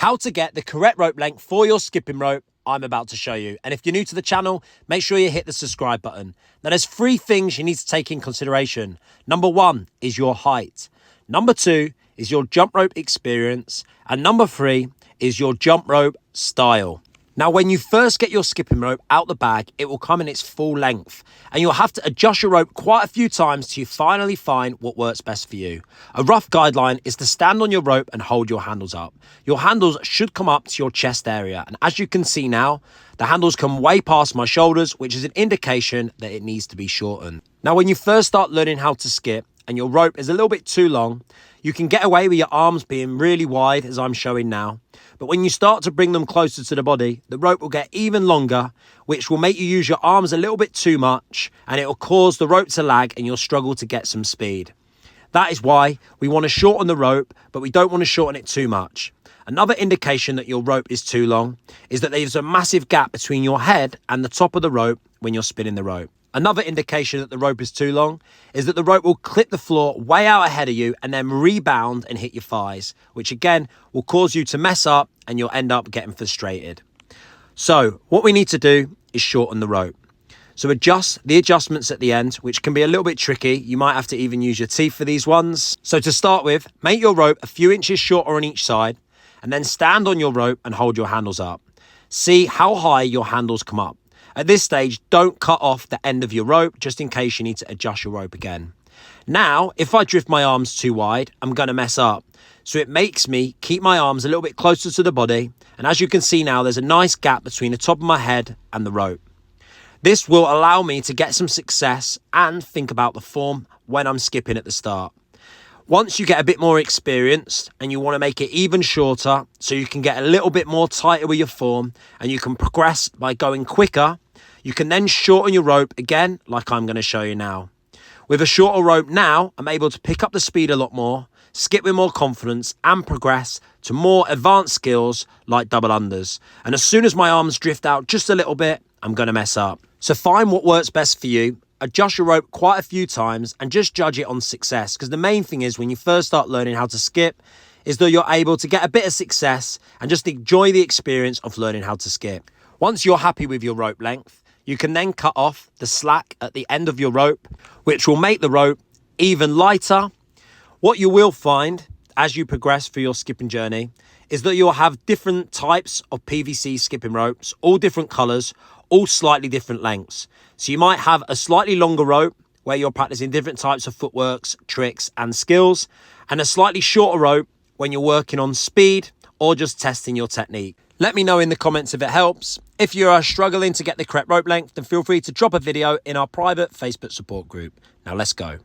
How to get the correct rope length for your skipping rope, I'm about to show you. And if you're new to the channel, make sure you hit the subscribe button. Now there's 3 things you need to take in consideration. Number 1 is your height. Number 2 is your jump rope experience. And number 3 is your jump rope style. Now, when you first get your skipping rope out the bag, it will come in its full length and you'll have to adjust your rope quite a few times till you finally find what works best for you. A rough guideline is to stand on your rope and hold your handles up. Your handles should come up to your chest area. And as you can see now, the handles come way past my shoulders, which is an indication that it needs to be shortened. Now, when you first start learning how to skip and your rope is a little bit too long, you can get away with your arms being really wide, as I'm showing now. But when you start to bring them closer to the body, the rope will get even longer, which will make you use your arms a little bit too much, and it will cause the rope to lag and you'll struggle to get some speed. That is why we want to shorten the rope, but we don't want to shorten it too much. Another indication that your rope is too long is that there's a massive gap between your head and the top of the rope when you're spinning the rope. Another indication that the rope is too long is that the rope will clip the floor way out ahead of you and then rebound and hit your thighs, which again will cause you to mess up and you'll end up getting frustrated. So what we need to do is shorten the rope. So adjust the adjustments at the end, which can be a little bit tricky. You might have to even use your teeth for these ones. So to start with, make your rope a few inches shorter on each side and then stand on your rope and hold your handles up. See how high your handles come up. At this stage, don't cut off the end of your rope just in case you need to adjust your rope again. Now, if I drift my arms too wide, I'm going to mess up. So it makes me keep my arms a little bit closer to the body. And as you can see now, there's a nice gap between the top of my head and the rope. This will allow me to get some success and think about the form when I'm skipping at the start. Once you get a bit more experienced and you want to make it even shorter so you can get a little bit more tighter with your form and you can progress by going quicker, you can then shorten your rope again like I'm going to show you now. With a shorter rope now, I'm able to pick up the speed a lot more, skip with more confidence and progress to more advanced skills like double unders. And as soon as my arms drift out just a little bit, I'm going to mess up. So find what works best for you. Adjust your rope quite a few times and just judge it on success. Because the main thing is when you first start learning how to skip is that you're able to get a bit of success and just enjoy the experience of learning how to skip. Once you're happy with your rope length, you can then cut off the slack at the end of your rope, which will make the rope even lighter. What you will find as you progress through your skipping journey is that you'll have different types of PVC skipping ropes, all different colors, all slightly different lengths. So you might have a slightly longer rope where you're practicing different types of footworks, tricks and skills, and a slightly shorter rope when you're working on speed or just testing your technique. Let me know in the comments if it helps. If you are struggling to get the correct rope length, then feel free to drop a video in our private Facebook support group. Now let's go.